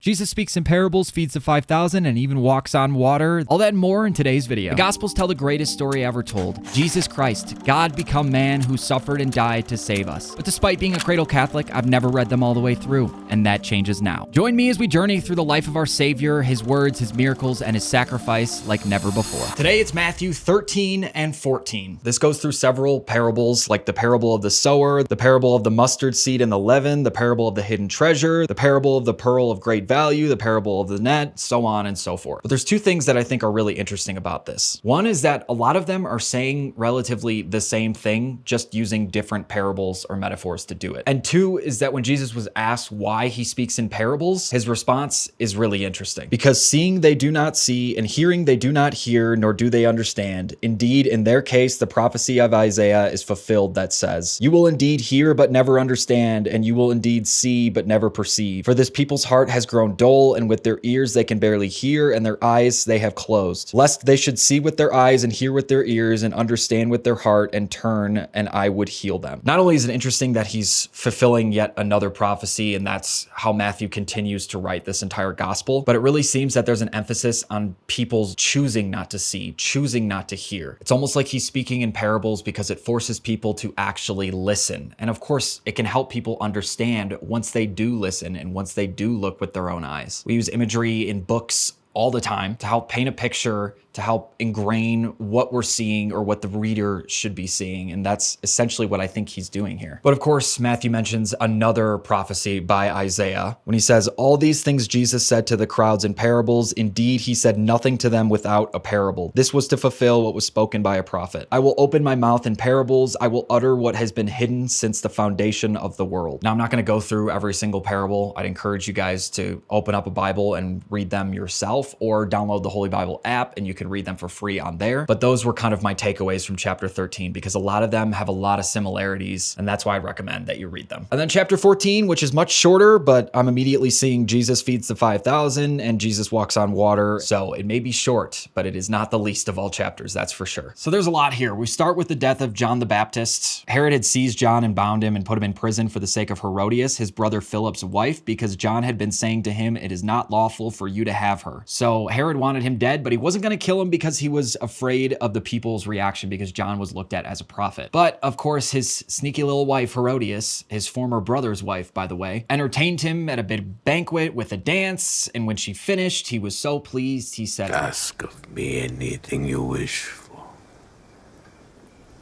Jesus speaks in parables, feeds the 5,000, and even walks on water. All that and more in today's video. The Gospels tell the greatest story ever told. Jesus Christ, God become man who suffered and died to save us. But despite being a cradle Catholic, I've never read them all the way through, and that changes now. Join me as we journey through the life of our Savior, his words, his miracles, and his sacrifice like never before. Today it's Matthew 13 and 14. This goes through several parables, like the parable of the sower, the parable of the mustard seed and the leaven, the parable of the hidden treasure, the parable of the pearl of great value, the parable of the net, so on and so forth. But there's two things that I think are really interesting about this. One is that a lot of them are saying relatively the same thing, just using different parables or metaphors to do it. And two is that when Jesus was asked why he speaks in parables, his response is really interesting. Because seeing they do not see, and hearing they do not hear, nor do they understand. Indeed, in their case, the prophecy of Isaiah is fulfilled that says, "You will indeed hear but never understand, and you will indeed see but never perceive. For this people's heart has grown dull, and with their ears they can barely hear, and their eyes they have closed, lest they should see with their eyes and hear with their ears and understand with their heart and turn, and I would heal them." Not only is it interesting that he's fulfilling yet another prophecy, and that's how Matthew continues to write this entire gospel, but it really seems that there's an emphasis on people's choosing not to see, choosing not to hear. It's almost like he's speaking in parables because it forces people to actually listen. And of course, it can help people understand once they do listen and once they do look with their own eyes. We use imagery in books all the time to help paint a picture, to help ingrain what we're seeing or what the reader should be seeing. And that's essentially what I think he's doing here. But of course, Matthew mentions another prophecy by Isaiah when he says, "All these things Jesus said to the crowds in parables. Indeed, he said nothing to them without a parable. This was to fulfill what was spoken by a prophet. I will open my mouth in parables. I will utter what has been hidden since the foundation of the world." Now, I'm not going to go through every single parable. I'd encourage you guys to open up a Bible and read them yourself, or download the Holy Bible app and you can read them for free on there. But those were kind of my takeaways from chapter 13 because a lot of them have a lot of similarities, and that's why I recommend that you read them. And then chapter 14, which is much shorter, but I'm immediately seeing Jesus feeds the 5,000 and Jesus walks on water. So it may be short, but it is not the least of all chapters, that's for sure. So there's a lot here. We start with the death of John the Baptist. Herod had seized John and bound him and put him in prison for the sake of Herodias, his brother Philip's wife, because John had been saying to him, "It is not lawful for you to have her." So Herod wanted him dead, but he wasn't going to kill him because he was afraid of the people's reaction because John was looked at as a prophet. But of course, his sneaky little wife, Herodias, his former brother's wife, by the way, entertained him at a big banquet with a dance. And when she finished, he was so pleased, he said, "Ask of me anything you wish for,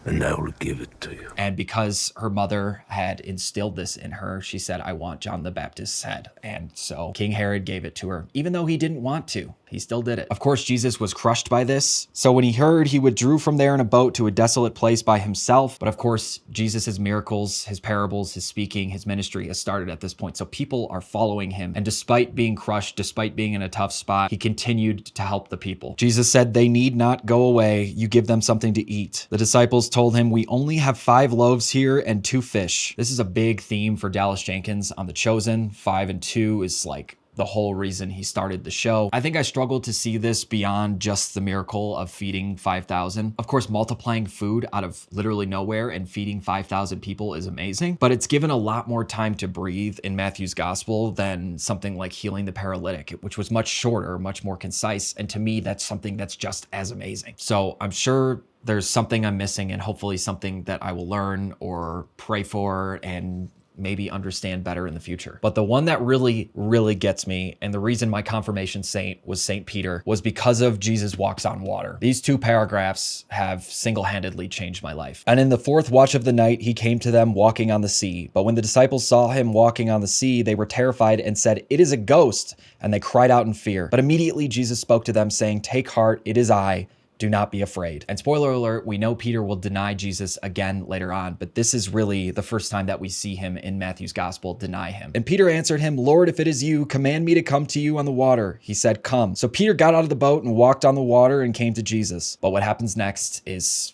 and I will give it to you." And because her mother had instilled this in her, she said, "I want John the Baptist's head." And so King Herod gave it to her, even though he didn't want to. He still did it. Of course, Jesus was crushed by this. So when he heard, he withdrew from there in a boat to a desolate place by himself. But of course, Jesus' miracles, his parables, his speaking, his ministry has started at this point. So people are following him. And despite being crushed, despite being in a tough spot, he continued to help the people. Jesus said, "They need not go away. You give them something to eat." The disciples told him, "We only have 5 loaves here and 2 fish. This is a big theme for Dallas Jenkins on The Chosen. 5 and 2 is like the whole reason he started the show. I think I struggled to see this beyond just the miracle of feeding 5,000. Of course, multiplying food out of literally nowhere and feeding 5,000 people is amazing, but it's given a lot more time to breathe in Matthew's gospel than something like healing the paralytic, which was much shorter, much more concise. And to me, that's something that's just as amazing. So I'm sure there's something I'm missing, and hopefully something that I will learn or pray for and maybe understand better in the future. But the one that really, really gets me, and the reason my confirmation saint was St. Peter, was because of Jesus walks on water. These 2 paragraphs have single-handedly changed my life. "And in the 4th watch of the night, he came to them walking on the sea. But when the disciples saw him walking on the sea, they were terrified and said, 'It is a ghost,' and they cried out in fear. But immediately Jesus spoke to them, saying, 'Take heart, it is I. Do not be afraid.'" And spoiler alert, we know Peter will deny Jesus again later on, but this is really the first time that we see him in Matthew's gospel deny him. "And Peter answered him, 'Lord, if it is you, command me to come to you on the water.' He said, 'Come.' So Peter got out of the boat and walked on the water and came to Jesus. But what happens next is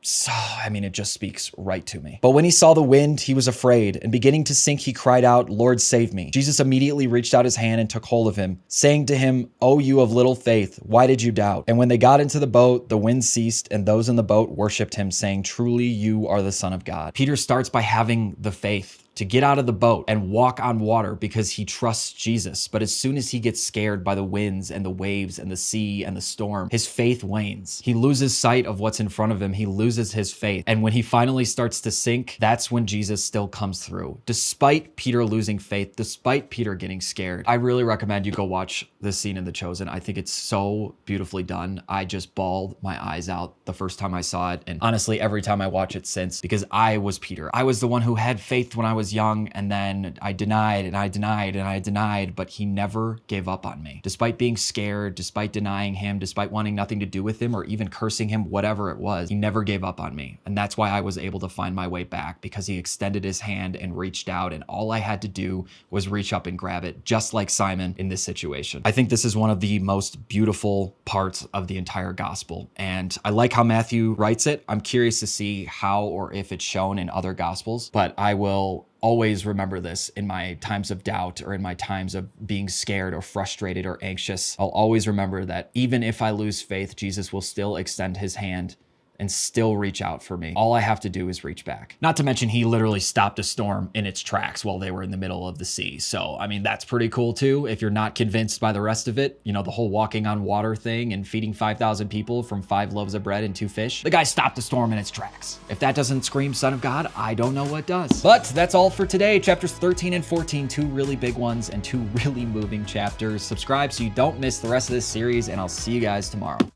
So, it just speaks right to me. "But when he saw the wind, he was afraid, and beginning to sink, he cried out, 'Lord, save me.' Jesus immediately reached out his hand and took hold of him, saying to him, 'O you of little faith, why did you doubt?' And when they got into the boat, the wind ceased, and those in the boat worshipped him, saying, 'Truly you are the Son of God.'" Peter starts by having the faith to get out of the boat and walk on water because he trusts Jesus. But as soon as he gets scared by the winds and the waves and the sea and the storm, his faith wanes. He loses sight of what's in front of him. He loses his faith. And when he finally starts to sink, that's when Jesus still comes through. Despite Peter losing faith, despite Peter getting scared, I really recommend you go watch this scene in The Chosen. I think it's so beautifully done. I just bawled my eyes out the first time I saw it. And honestly, every time I watch it since, because I was Peter. I was the one who had faith when I was young, and then I denied and I denied and I denied, but he never gave up on me. Despite being scared, despite denying him, despite wanting nothing to do with him or even cursing him, whatever it was, he never gave up on me. And that's why I was able to find my way back, because he extended his hand and reached out, and all I had to do was reach up and grab it, just like Simon in this situation. I think this is one of the most beautiful parts of the entire gospel, and I like how Matthew writes it. I'm curious to see how or if it's shown in other gospels, but I will always remember this in my times of doubt or in my times of being scared or frustrated or anxious. I'll always remember that even if I lose faith, Jesus will still extend his hand and still reach out for me. All I have to do is reach back. Not to mention, he literally stopped a storm in its tracks while they were in the middle of the sea. So, I mean, that's pretty cool too. If you're not convinced by the rest of it, you know, the whole walking on water thing and feeding 5,000 people from 5 loaves of bread and 2 fish, the guy stopped the storm in its tracks. If that doesn't scream Son of God, I don't know what does. But that's all for today. Chapters 13 and 14, 2 really big ones and 2 really moving chapters. Subscribe so you don't miss the rest of this series, and I'll see you guys tomorrow.